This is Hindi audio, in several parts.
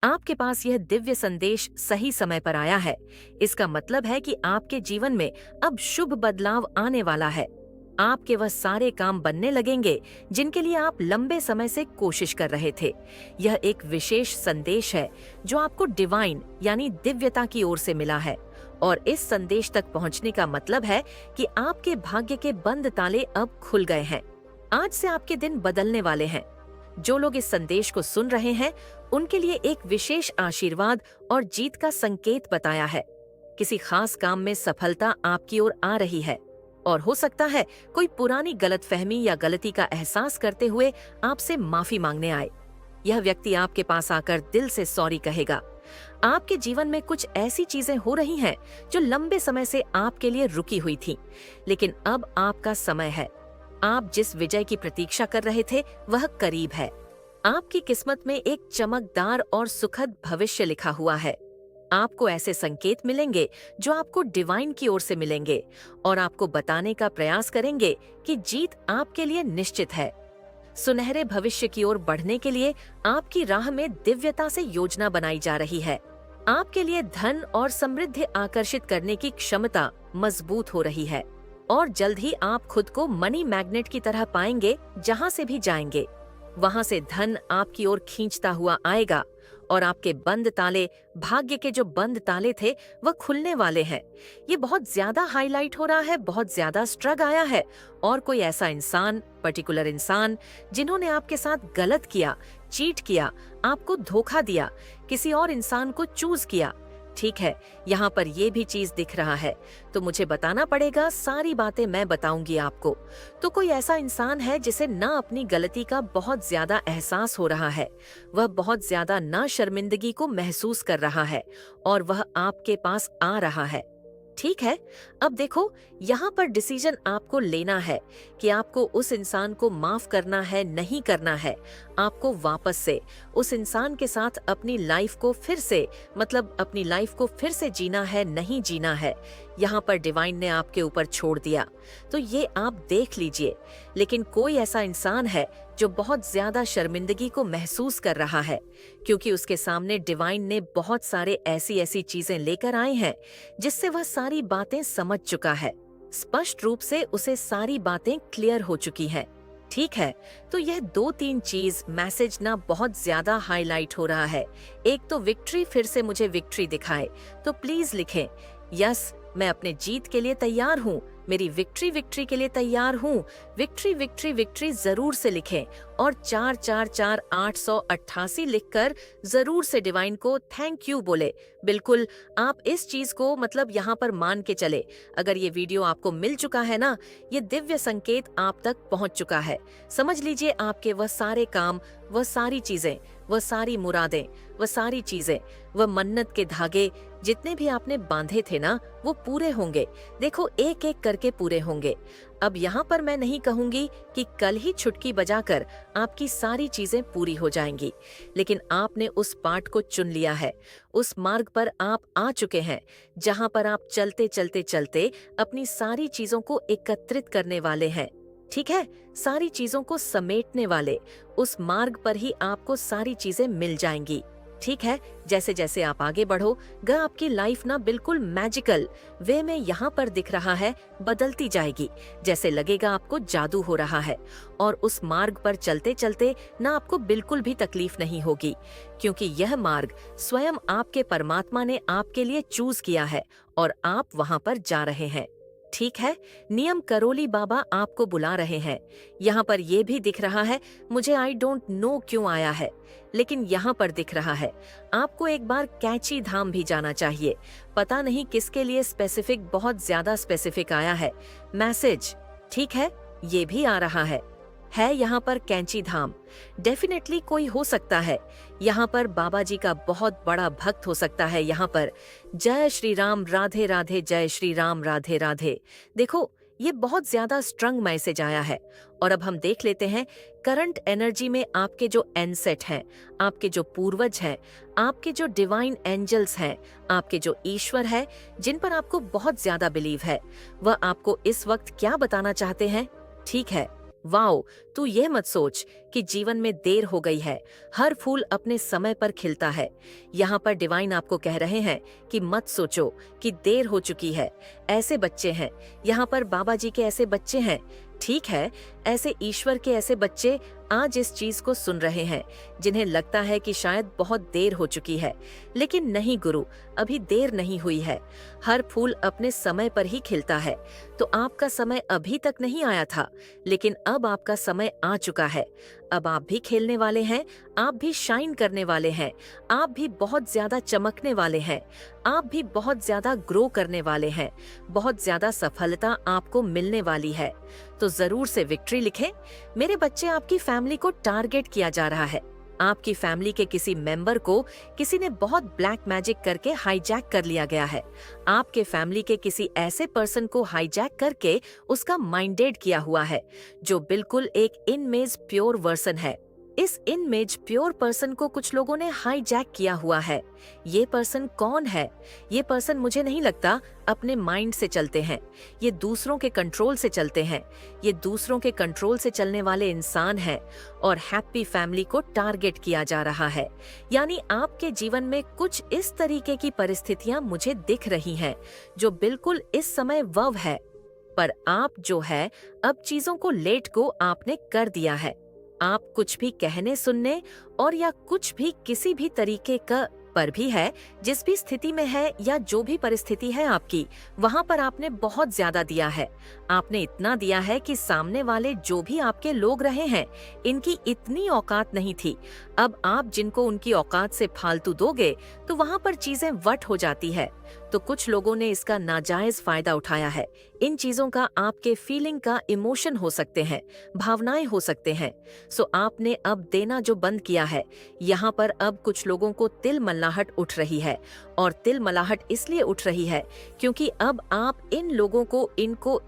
आपके पास यह दिव्य संदेश सही समय पर आया है। इसका मतलब है कि आपके जीवन में अब शुभ बदलाव आने वाला है। आपके वह सारे काम बनने लगेंगे जिनके लिए आप लंबे समय से कोशिश कर रहे थे। यह एक विशेष संदेश है जो आपको डिवाइन यानी दिव्यता की ओर से मिला है। और इस संदेश तक पहुंचने का मतलब है कि आपके भाग्य के बंद ताले अब खुल गए हैं। आज से आपके दिन बदलने वाले हैं। जो लोग इस संदेश को सुन रहे हैं उनके लिए एक विशेष आशीर्वाद और जीत का संकेत बताया है। किसी खास काम में सफलता आपकी ओर आ रही है और हो सकता है कोई पुरानी गलतफहमी या गलती का एहसास करते हुए आपसे माफी मांगने आए। यह व्यक्ति आपके पास आकर दिल से सॉरी कहेगा। आपके जीवन में कुछ ऐसी चीजें हो रही हैं जो लंबे समय से आपके लिए रुकी हुई थी, लेकिन अब आपका समय है। आप जिस विजय की प्रतीक्षा कर रहे थे वह करीब है। आपकी किस्मत में एक चमकदार और सुखद भविष्य लिखा हुआ है। आपको ऐसे संकेत मिलेंगे जो आपको डिवाइन की ओर से मिलेंगे और आपको बताने का प्रयास करेंगे कि जीत आपके लिए निश्चित है। सुनहरे भविष्य की ओर बढ़ने के लिए आपकी राह में दिव्यता से योजना बनाई जा रही है। आपके लिए धन और समृद्धि आकर्षित करने की क्षमता मजबूत हो रही है और जल्द ही आप खुद को मनी मैग्नेट की तरह पाएंगे। जहां से भी जाएंगे वहां से धन आपकी ओर खींचता हुआ आएगा और आपके बंद ताले, भाग्य के जो बंद ताले थे, वह खुलने वाले हैं। ये बहुत ज्यादा हाईलाइट हो रहा है, बहुत ज्यादा स्ट्रग आया है और कोई ऐसा इंसान, पर्टिकुलर इंसान जिन्होंने आपके साथ गलत किया, चीट किया, आपको धोखा दिया, किसी और इंसान को चूज किया। ठीक है, यहाँ पर ये भी चीज दिख रहा है तो मुझे बताना पड़ेगा। सारी बातें मैं बताऊंगी आपको। तो कोई ऐसा इंसान है जिसे ना अपनी गलती का बहुत ज्यादा एहसास हो रहा है, वह बहुत ज्यादा ना शर्मिंदगी को महसूस कर रहा है और वह आपके पास आ रहा है। ठीक है, अब देखो, यहाँ पर डिसीजन आपको लेना है कि आपको उस इंसान को माफ करना है, नहीं करना है। आपको वापस से उस इंसान के साथ अपनी लाइफ को फिर से, मतलब अपनी लाइफ को फिर से जीना है, नहीं जीना है। यहाँ पर डिवाइन ने आपके ऊपर छोड़ दिया तो ये आप देख लीजिए। लेकिन कोई ऐसा इंसान है जो बहुत ज्यादा शर्मिंदगी को महसूस कर रहा है क्योंकि उसके सामने डिवाइन ने बहुत सारे ऐसी ऐसी चीजें लेकर आए हैं जिससे वह सारी बातें समझ चुका है। स्पष्ट रूप से उसे सारी बातें क्लियर हो चुकी हैं। ठीक है, तो यह 2-3 चीज मैसेज ना बहुत ज्यादा हाईलाइट हो रहा है। एक तो विक्ट्री, फिर से मुझे विक्ट्री दिखाए तो प्लीज लिखें यस, मैं अपने जीत के लिए तैयार हूँ, मेरी विक्ट्री विक्ट्री के लिए तैयार हूँ। विक्ट्री विक्ट्री विक्ट्री जरूर से लिखें और 444888 लिखकर जरूर से डिवाइन को थैंक यू बोले। बिल्कुल, आप इस चीज को मतलब यहाँ पर मान के चले। अगर ये वीडियो आपको मिल चुका है ना, ये दिव्य संकेत आप तक पहुँच चुका है। समझ लीजिए आपके वह सारे काम, वह सारी चीजें, वह सारी मुरादें, वह सारी चीजें, वह मन्नत के धागे जितने भी आपने बांधे थे ना, वो पूरे होंगे। देखो, एक एक करके पूरे होंगे। अब यहाँ पर मैं नहीं कहूंगी कि कल ही छुटकी बजाकर आपकी सारी चीजें पूरी हो जाएंगी, लेकिन आपने उस पाठ को चुन लिया है। उस मार्ग पर आप आ चुके हैं जहाँ पर आप चलते चलते चलते अपनी सारी चीजों को एकत्रित करने वाले हैं। ठीक है, सारी चीजों को समेटने वाले उस मार्ग पर ही आपको सारी चीजें मिल जाएंगी। ठीक है, जैसे जैसे आप आगे बढ़ोगे आपकी लाइफ ना बिल्कुल मैजिकल वे में यहाँ पर दिख रहा है बदलती जाएगी। जैसे लगेगा आपको जादू हो रहा है और उस मार्ग पर चलते चलते ना आपको बिल्कुल भी तकलीफ नहीं होगी क्योंकि यह मार्ग स्वयं आपके परमात्मा ने आपके लिए चूज किया है और आप वहाँ पर जा रहे हैं। ठीक है, नियम करोली बाबा आपको बुला रहे हैं। यहाँ पर ये भी दिख रहा है, मुझे आई डोंट नो क्यों आया है, लेकिन यहाँ पर दिख रहा है आपको एक बार कैची धाम भी जाना चाहिए। पता नहीं किसके लिए स्पेसिफिक, बहुत ज्यादा स्पेसिफिक आया है मैसेज। ठीक है, ये भी आ रहा है यहाँ पर कैंची धाम। डेफिनेटली कोई हो सकता है यहाँ पर बाबा जी का बहुत बड़ा भक्त हो सकता है। यहाँ पर जय श्री राम, राधे राधे, जय श्री राम, राधे राधे। देखो, ये बहुत ज्यादा स्ट्रंग मैसेज आया है और अब हम देख लेते हैं करंट एनर्जी में आपके जो एनसेट हैं, आपके जो पूर्वज हैं, आपके जो डिवाइन एंजल्स हैं, आपके जो ईश्वर है जिन पर आपको बहुत ज्यादा बिलीव है, वह आपको इस वक्त क्या बताना चाहते हैं। ठीक है, वाओ, तू ये मत सोच कि जीवन में देर हो गई है। हर फूल अपने समय पर खिलता है। यहाँ पर डिवाइन आपको कह रहे हैं कि मत सोचो कि देर हो चुकी है। ऐसे बच्चे हैं, यहाँ पर बाबा जी के ऐसे बच्चे हैं, ठीक है, ऐसे ईश्वर के ऐसे बच्चे आज इस चीज को सुन रहे हैं जिन्हें लगता है कि शायद बहुत देर हो चुकी है। लेकिन नहीं गुरु, अभी देर नहीं हुई है। हर फूल अपने समय पर ही खिलता है। तो आपका समय अभी तक नहीं आया था, लेकिन अब आपका समय आ चुका है। अब आप भी खेलने वाले हैं, आप भी शाइन करने वाले हैं, आप भी बहुत ज्यादा चमकने वाले हैं, आप भी बहुत ज्यादा ग्रो करने वाले हैं, बहुत ज्यादा सफलता आपको मिलने वाली है। तो जरूर से विक्ट्री लिखें। मेरे बच्चे, आपकी फैमिली को टारगेट किया जा रहा है। आपकी फैमिली के किसी मेंबर को किसी ने बहुत ब्लैक मैजिक करके हाईजैक कर लिया गया है। आपके फैमिली के किसी ऐसे पर्सन को हाईजैक करके उसका माइंडेड किया हुआ है, जो बिल्कुल एक इनमेज प्योर वर्सन है। इस इनमेज प्योर पर्सन को कुछ लोगों ने हाईजैक किया हुआ है। ये पर्सन कौन है? ये पर्सन मुझे नहीं लगता अपने माइंड से चलते हैं। ये दूसरों के कंट्रोल से चलते हैं। ये दूसरों के कंट्रोल से चलने वाले इंसान हैं और हैप्पी फैमिली को टारगेट किया जा रहा है। यानी आपके जीवन में कुछ इस तरीके की परिस्थितियां मुझे दिख रही हैं जो बिल्कुल इस समय वव है, पर आप जो है अब चीजों को लेट को आपने कर दिया है। आप कुछ भी कहने सुनने और या कुछ भी किसी भी तरीके का पर भी है, जिस भी स्थिति में है या जो भी परिस्थिति है आपकी, वहाँ पर आपने बहुत ज्यादा दिया है। आपने इतना दिया है कि सामने वाले जो भी आपके लोग रहे हैं, इनकी इतनी औकात नहीं थी। अब आप जिनको उनकी औकात से फालतू दोगे तो वहाँ पर चीजें वट हो जाती है। तो कुछ लोगों ने इसका नाजायज फायदा उठाया है। इन चीजों का आपके फीलिंग का इमोशन हो सकते हैं, भावनाएं हो सकते हैं। सो आपने अब देना जो बंद किया है। यहाँ पर अब कुछ लोगों को तिलमलाहट उठ रही है, और तिलमलाहट इसलिए उठ रही है क्योंकि अब आप इन लोगों को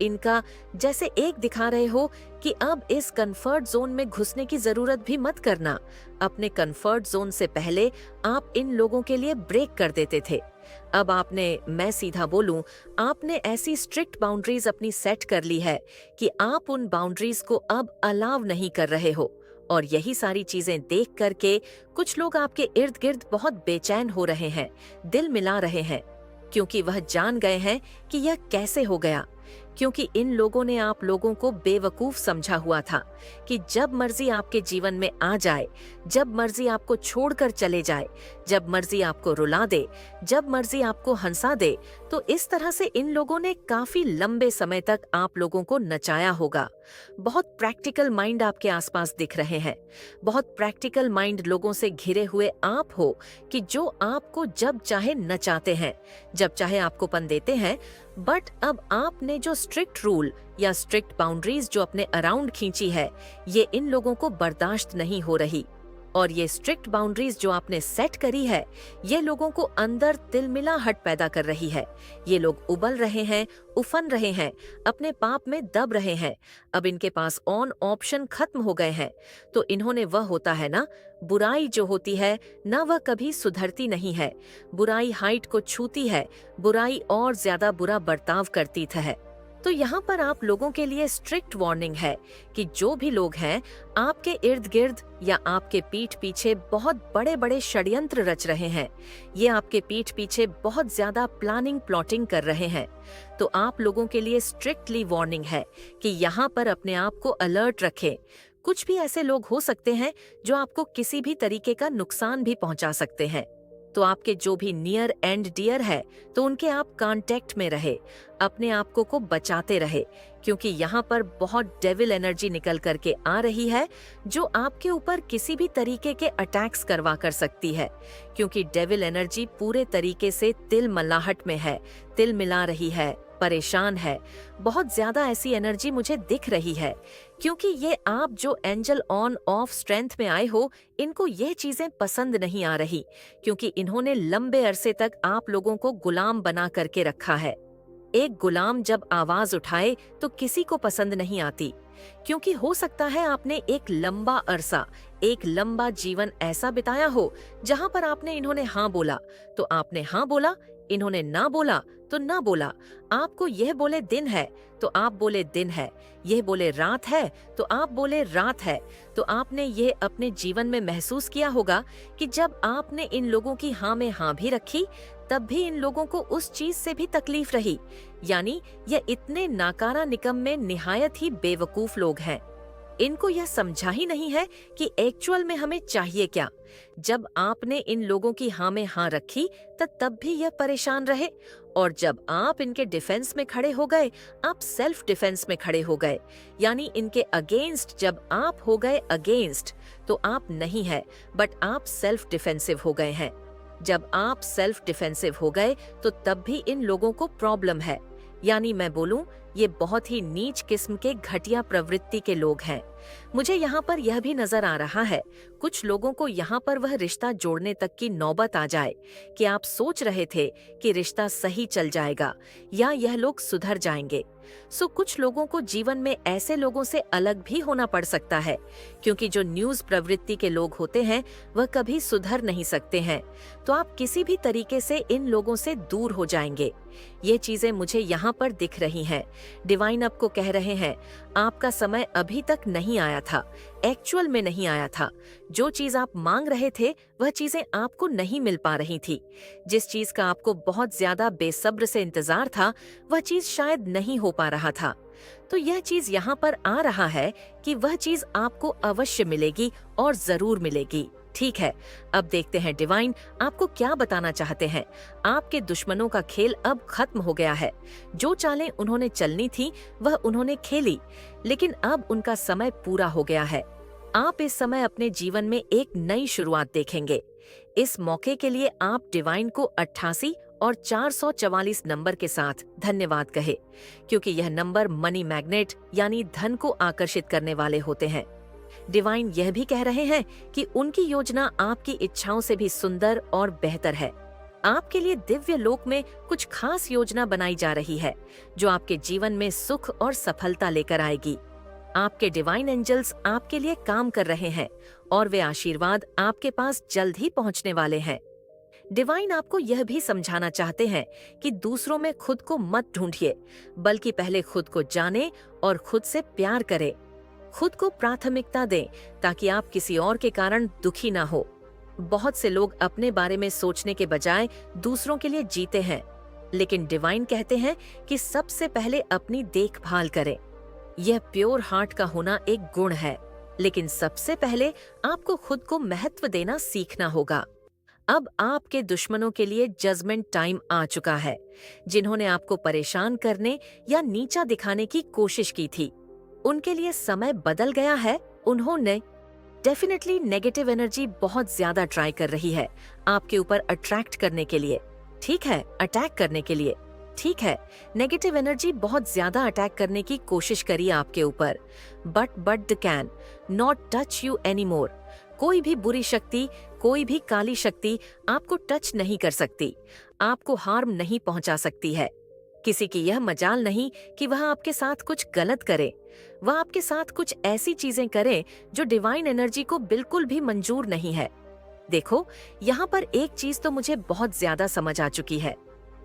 इनका जैसे एक दिखा रहे हो कि अब इस कंफर्ट जोन में घुसने की जरूरत भी मत करना। अपने कंफर्ट जोन से पहले आप इन लोगों के लिए ब्रेक कर देते थे। अब आपने, मैं सीधा बोलूं, आपने ऐसी स्ट्रिक्ट बाउंड्रीज अपनी सेट कर ली है कि आप उन बाउंड्रीज को अब अलाव नहीं कर रहे हो। और यही सारी चीजें देख करके कुछ लोग आपके इर्द गिर्द बहुत बेचैन हो रहे हैं, दिल मिला रहे हैं, क्योंकि वह जान गए हैं कि यह कैसे हो गया। क्योंकि इन लोगों ने आप लोगों को बेवकूफ समझा हुआ था कि जब मर्जी आपके जीवन में आ जाए, जब मर्जी आपको छोड़कर चले जाए, जब मर्जी आपको रुला दे, जब मर्जी आपको हंसा दे, तो इस तरह से इन लोगों ने काफी लंबे समय तक आप लोगों को नचाया होगा। बहुत प्रैक्टिकल माइंड आपके आसपास दिख रहे हैं। बहुत प्रैक्टिकल माइंड लोगों से घिरे हुए आप हो कि जो आपको जब चाहे नचाते हैं, जब चाहे आपको पन देते हैं। बट अब आपने जो स्ट्रिक्ट रूल या स्ट्रिक्ट बाउंड्रीज जो अपने अराउंड खींची है, ये इन लोगों को बर्दाश्त नहीं हो रही। और ये स्ट्रिक्ट बाउंड्रीज जो आपने सेट करी है, ये लोगों को अंदर तिलमिलाहट पैदा कर रही है। ये लोग उबल रहे हैं, उफन रहे हैं, अपने पाप में दब रहे हैं। अब इनके पास ऑन ऑप्शन खत्म हो गए हैं। तो इन्होंने, वह होता है ना, बुराई जो होती है ना, वह कभी सुधरती नहीं है। बुराई हाइट को छूती है, बुराई और ज्यादा बुरा बर्ताव करती है। तो यहाँ पर आप लोगों के लिए स्ट्रिक्ट वार्निंग है कि जो भी लोग हैं आपके इर्द गिर्द या आपके पीठ पीछे बहुत बड़े बड़े षड्यंत्र रच रहे हैं, ये आपके पीठ पीछे बहुत ज्यादा प्लानिंग प्लॉटिंग कर रहे हैं। तो आप लोगों के लिए स्ट्रिक्टली वार्निंग है कि यहाँ पर अपने आप को अलर्ट रखें। कुछ भी ऐसे लोग हो सकते हैं जो आपको किसी भी तरीके का नुकसान भी पहुंचा सकते हैं। तो आपके जो भी नियर एंड डियर है, तो उनके आप कांटेक्ट में रहे, अपने आप को बचाते रहे, क्योंकि यहाँ पर बहुत डेविल एनर्जी निकल करके आ रही है जो आपके ऊपर किसी भी तरीके के अटैक्स करवा कर सकती है। क्योंकि डेविल एनर्जी पूरे तरीके से तिलमलाहट में है, तिल मिला रही है, परेशान है। बहुत ज्यादा ऐसी एनर्जी मुझे दिख रही है, क्योंकि ये आप जो एंजल ऑन ऑफ स्ट्रेंथ में आए हो, इनको ये चीजें पसंद नहीं आ रही, क्योंकि इन्होंने लंबे अरसे तक आप लोगों को गुलाम बना करके रखा है। एक गुलाम जब आवाज उठाए तो किसी को पसंद नहीं आती, क्योंकि हो सकता है आपने एक लंबा अरसा एक लंबा जीवन ऐसा बिताया हो जहां पर आपने इन्होंने हाँ बोला तो आपने हाँ बोला, इन्होंने ना बोला तो ना बोला, आपको यह बोले दिन है तो आप बोले दिन है, यह बोले रात है तो आप बोले रात है। तो आपने ये अपने जीवन में महसूस किया होगा कि जब आपने इन लोगों की हाँ में हाँ भी रखी तब भी इन लोगों को उस चीज से भी तकलीफ रही। यानी यह इतने नाकारा निकम्मे निहायत ही बेवकूफ लोग हैं। इनको यह समझा ही नहीं है कि एक्चुअल में हमें चाहिए क्या। जब आपने इन लोगों की हाँ में हाँ रखी तब भी यह परेशान रहे, और जब आप इनके डिफेंस में खड़े हो गए आप सेल्फ डिफेंस में खड़े हो गए। यानी इनके अगेंस्ट जब आप हो गए अगेंस्ट तो आप नहीं है बट आप सेल्फ डिफेंसिव हो गए हैं। जब आप सेल्फ डिफेंसिव हो गए तो तब भी इन लोगों को प्रॉब्लम है। यानी मैं बोलूं ये बहुत ही नीच किस्म के घटिया प्रवृत्ति के लोग हैं। मुझे यहाँ पर यह भी नजर आ रहा है कुछ लोगों को यहाँ पर वह रिश्ता जोड़ने तक की नौबत आ जाए कि आप सोच रहे थे कि रिश्ता सही चल जाएगा या यह लोग सुधर जाएंगे। सो कुछ लोगों को जीवन में ऐसे लोगों से अलग भी होना पड़ सकता है, क्योंकि जो न्यूज प्रवृत्ति के लोग होते हैं वह कभी सुधर नहीं सकते हैं। तो आप किसी भी तरीके से इन लोगों से दूर हो जाएंगे। ये चीजें मुझे यहाँ पर दिख रही हैं। डिवाइन आपको कह रहे हैं आपका समय अभी तक नहीं आया था, एक्चुअल में नहीं आया था। जो चीज आप मांग रहे थे वह चीजें आपको नहीं मिल पा रही थी। जिस चीज का आपको बहुत ज्यादा बेसब्र से इंतजार था वह चीज शायद नहीं हो पा रहा था। तो यह चीज यहाँ पर आ रहा है कि वह चीज आपको अवश्य मिलेगी और जरूर मिलेगी। ठीक है, अब देखते हैं डिवाइन आपको क्या बताना चाहते हैं। आपके दुश्मनों का खेल अब खत्म हो गया है। जो चालें उन्होंने चलनी थी वह उन्होंने खेली, लेकिन अब उनका समय पूरा हो गया है। आप इस समय अपने जीवन में एक नई शुरुआत देखेंगे। इस मौके के लिए आप डिवाइन को 88 और 444 नंबर के साथ धन्यवाद कहे, क्योंकि यह नंबर मनी मैग्नेट यानी धन को आकर्षित करने वाले होते हैं। डिवाइन यह भी कह रहे हैं कि उनकी योजना आपकी इच्छाओं से भी सुंदर और बेहतर है। आपके लिए दिव्य लोक में कुछ खास योजना बनाई जा रही है जो आपके जीवन में सुख और सफलता लेकर आएगी। आपके डिवाइन एंजल्स आपके लिए काम कर रहे हैं और वे आशीर्वाद आपके पास जल्द ही पहुंचने वाले हैं। डिवाइन आपको यह भी समझाना चाहते हैं कि दूसरों में खुद को मत ढूंढिए, बल्कि पहले खुद को जाने और खुद से प्यार करें। खुद को प्राथमिकता दें ताकि आप किसी और के कारण दुखी ना हो। बहुत से लोग अपने बारे में सोचने के बजाय दूसरों के लिए जीते हैं, लेकिन डिवाइन कहते हैं कि सबसे पहले अपनी देखभाल करें। यह प्योर हार्ट का होना एक गुण है, लेकिन सबसे पहले आपको खुद को महत्व देना सीखना होगा। अब आपके दुश्मनों के लिए जजमेंट टाइम आ चुका है। जिन्होंने आपको परेशान करने या नीचा दिखाने की कोशिश की थी, उनके लिए समय बदल गया है। उन्होंने डेफिनेटली नेगेटिव एनर्जी बहुत ज्यादा ट्राई कर रही है आपके ऊपर अट्रैक्ट करने के लिए, ठीक है, अटैक करने के लिए, ठीक है। नेगेटिव एनर्जी बहुत ज्यादा अटैक करने की कोशिश करी आपके ऊपर, but the can not touch you any more. कोई भी बुरी शक्ति, कोई भी काली शक्ति आपको टच नहीं कर सकती, आपको हार्म नहीं पहुंचा सकती है। किसी की यह मजाल नहीं कि वह आपके साथ कुछ गलत करे। वह आपके साथ कुछ ऐसी चीजें करे जो डिवाइन एनर्जी को बिल्कुल भी मंजूर नहीं है। देखो, यहाँ पर एक चीज तो मुझे बहुत ज्यादा समझ आ चुकी है।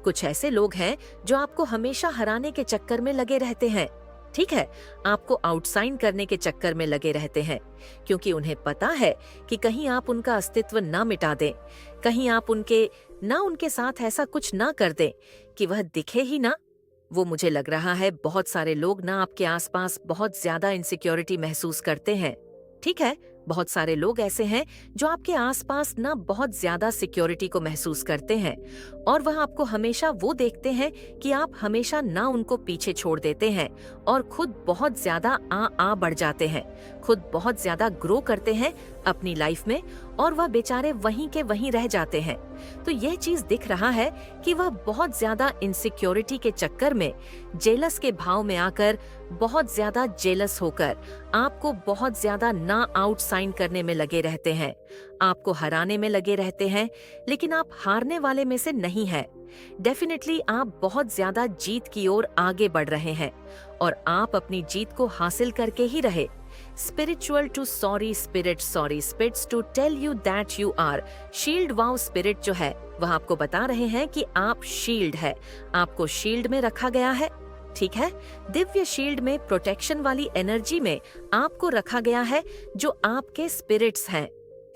कुछ ऐसे लोग हैं जो आपको हमेशा हराने के चक्कर में लगे रहते हैं, ठीक है, आपको आउटसाइन करने के चक्कर में लगे रहते हैं, क्योंकि उन्हें पता है कि कहीं आप उनका अस्तित्व ना मिटा दें, कहीं आप उनके साथ ऐसा कुछ ना कर दें कि वह दिखे ही ना। वो मुझे लग रहा है बहुत सारे लोग ना आपके आसपास बहुत ज्यादा इनसिक्योरिटी महसूस करते हैं, ठीक है। बहुत सारे लोग ऐसे हैं जो आपके आसपास ना बहुत ज्यादा सिक्योरिटी को महसूस करते हैं, और वह आपको हमेशा वो देखते हैं कि आप हमेशा ना उनको पीछे छोड़ देते हैं और खुद बहुत ज्यादा आ बढ़ जाते हैं, खुद बहुत ज्यादा ग्रो करते हैं अपनी लाइफ में, और वह बेचारे वहीं के वहीं रह जाते हैं। तो यह चीज दिख रहा है कि वह बहुत ज्यादा इनसिक्योरिटी के चक्कर में, जेलस के भाव में आकर, बहुत ज्यादा जेलस होकर आपको बहुत ज्यादा ना आउटसाइन करने में लगे रहते हैं, आपको हराने में लगे रहते हैं, लेकिन आप हारने वाले में से नहीं है। डेफिनेटली आप बहुत ज्यादा जीत की ओर आगे बढ़ रहे हैं और आप अपनी जीत को हासिल करके ही रहे। Spiritual to sorry spirit, sorry spirits to tell you that you are shield. Wow spirit जो है वह आपको बता रहे हैं कि आप शील्ड है, आपको शील्ड में रखा गया है। ठीक है, दिव्य शील्ड में प्रोटेक्शन वाली एनर्जी में आपको रखा गया है, जो आपके स्पिरिट्स हैं।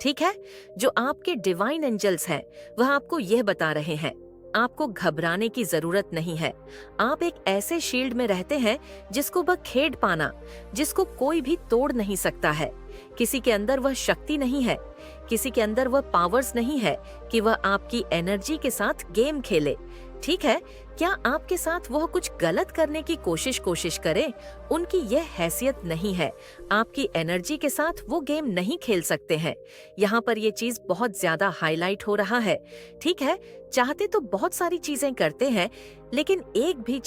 ठीक है, जो आपके डिवाइन एंजल्स हैं वह आपको यह बता रहे हैं आपको घबराने की जरूरत नहीं है। आप एक ऐसे शील्ड में रहते हैं जिसको वह खेड पाना, जिसको कोई भी तोड़ नहीं सकता है। किसी के अंदर वह शक्ति नहीं है, किसी के अंदर वह पावर्स नहीं है कि वह आपकी एनर्जी के साथ गेम खेले। ठीक है, क्या आपके साथ वह कुछ गलत करने की कोशिश करे? उनकी यह हैसियत नहीं है। आपकी एनर्जी के साथ वो गेम नहीं खेल सकते हैं। यहाँ पर ये चीज बहुत ज्यादा हाईलाइट हो रहा है। ठीक है, चाहते तो बहुत सारी चीजें करते हैं, लेकिन एक भी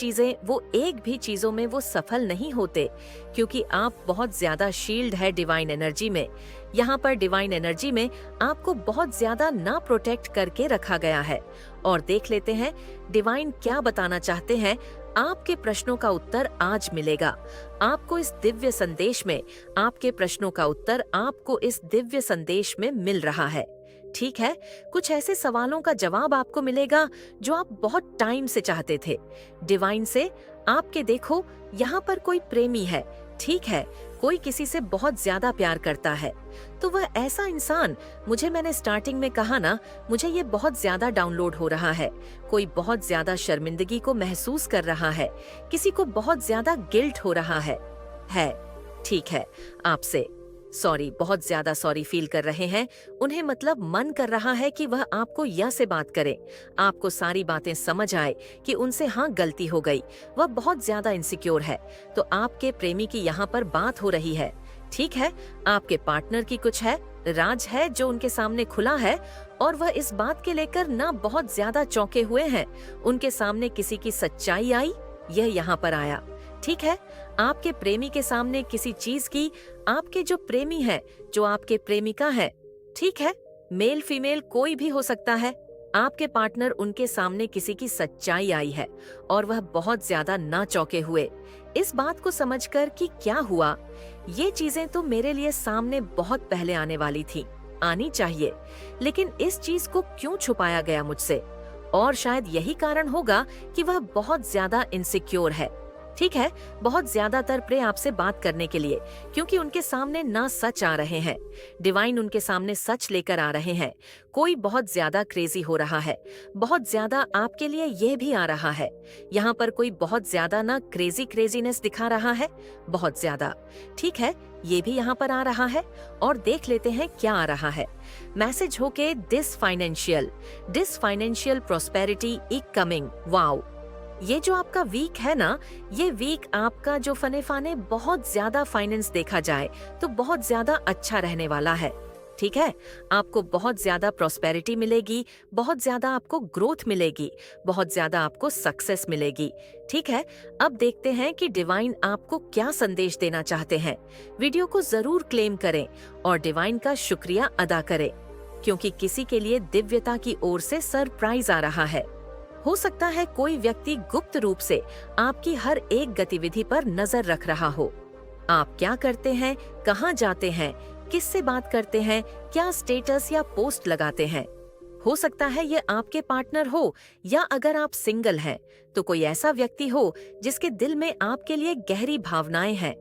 चीजों में वो सफल नहीं होते, क्योंकि आप बहुत ज्यादा शील्ड है डिवाइन एनर्जी में। यहाँ पर डिवाइन एनर्जी में आपको बहुत ज्यादा ना प्रोटेक्ट करके रखा गया है। और देख लेते हैं डिवाइन क्या बताना चाहते हैं। आपके प्रश्नों का उत्तर आज मिलेगा। आपको इस दिव्य संदेश में आपके प्रश्नों का उत्तर आपको इस दिव्य संदेश में मिल रहा है। ठीक है, कुछ ऐसे सवालों का जवाब आपको मिलेगा जो आप बहुत टाइम से चाहते थे। डिवाइन से आपके देखो, यहाँ पर कोई प्रेमी है। ठीक है, कोई किसी से बहुत ज्यादा प्यार करता है, तो वह ऐसा इंसान, मैंने स्टार्टिंग में कहा ना, मुझे ये बहुत ज्यादा डाउनलोड हो रहा है। कोई बहुत ज्यादा शर्मिंदगी को महसूस कर रहा है, किसी को बहुत ज्यादा गिल्ट हो रहा है। ठीक है, आपसे सॉरी, बहुत ज्यादा सॉरी फील कर रहे हैं। उन्हें मतलब मन कर रहा है कि वह आपको या से बात करें, आपको सारी बातें समझ आए कि उनसे हाँ गलती हो गई। वह बहुत ज्यादा इनसिक्योर है, तो आपके प्रेमी की यहाँ पर बात हो रही है। ठीक है, आपके पार्टनर की कुछ है, राज है जो उनके सामने खुला है, और वह इस बात के लेकर ना बहुत ज्यादा चौंके हुए हैं। उनके सामने किसी की सच्चाई आई, यह यहाँ पर आया। ठीक है, आपके प्रेमी के सामने किसी चीज की, आपके जो प्रेमी है, जो आपके प्रेमिका है, ठीक है, मेल फीमेल कोई भी हो सकता है, आपके पार्टनर उनके सामने किसी की सच्चाई आई है और वह बहुत ज्यादा ना चौंके हुए इस बात को समझकर कि क्या हुआ, ये चीजें तो मेरे लिए सामने बहुत पहले आने वाली थी, आनी चाहिए, लेकिन इस चीज को क्यों छुपाया गया मुझसे? और शायद यही कारण होगा कि वह बहुत ज्यादा इनसिक्योर है। ठीक है, बहुत ज्यादातर प्रे आपसे बात करने के लिए, क्योंकि उनके सामने ना सच आ रहे हैं। डिवाइन उनके सामने सच लेकर आ रहे हैं। कोई बहुत ज्यादा क्रेजी हो रहा है, बहुत ज्यादा आपके लिए यह भी आ रहा है। यहाँ पर कोई बहुत ज्यादा ना क्रेजीनेस दिखा रहा है, बहुत ज्यादा। ठीक है, ये भी यहाँ पर आ रहा है, और देख लेते हैं क्या आ रहा है। मैसेज हो के this financial prosperity is coming. Wow, ये जो आपका वीक है ना, ये वीक आपका जो फने बहुत ज्यादा फाइनेंस देखा जाए तो बहुत ज्यादा अच्छा रहने वाला है। ठीक है, आपको बहुत ज्यादा प्रॉस्पेरिटी मिलेगी, बहुत ज्यादा आपको ग्रोथ मिलेगी, बहुत ज्यादा आपको सक्सेस मिलेगी। ठीक है, अब देखते हैं कि डिवाइन आपको क्या संदेश देना चाहते हैं। वीडियो को जरूर क्लेम करें और डिवाइन का शुक्रिया अदा करें, क्योंकि किसी के लिए दिव्यता की ओर से सरप्राइज आ रहा है। हो सकता है कोई व्यक्ति गुप्त रूप से आपकी हर एक गतिविधि पर नजर रख रहा हो। आप क्या करते हैं, कहाँ जाते हैं, किससे बात करते हैं, क्या स्टेटस या पोस्ट लगाते हैं। हो सकता है ये आपके पार्टनर हो, या अगर आप सिंगल हैं तो कोई ऐसा व्यक्ति हो जिसके दिल में आपके लिए गहरी भावनाएं हैं,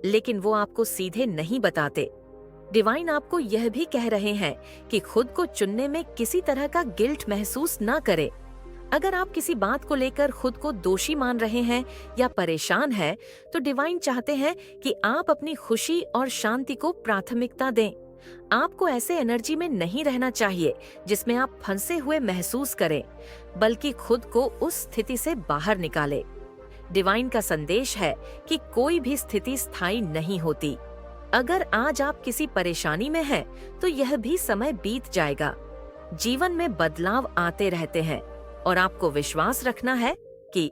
लेकिन वो आपको सीधे नहीं बताते। डिवाइन आपको यह भी कह रहे हैं कि खुद को चुनने में किसी तरह का गिल्ट महसूस ना करें। अगर आप किसी बात को लेकर खुद को दोषी मान रहे हैं या परेशान हैं, तो डिवाइन चाहते हैं कि आप अपनी खुशी और शांति को प्राथमिकता दें। आपको ऐसे एनर्जी में नहीं रहना चाहिए जिसमें आप फंसे हुए महसूस करें, बल्कि खुद को उस स्थिति से बाहर निकालें। डिवाइन का संदेश है कि कोई भी स्थिति स्थायी नहीं होती। अगर आज आप किसी परेशानी में हैं, तो यह भी समय बीत जाएगा। जीवन में बदलाव आते रहते हैं और आपको विश्वास रखना है कि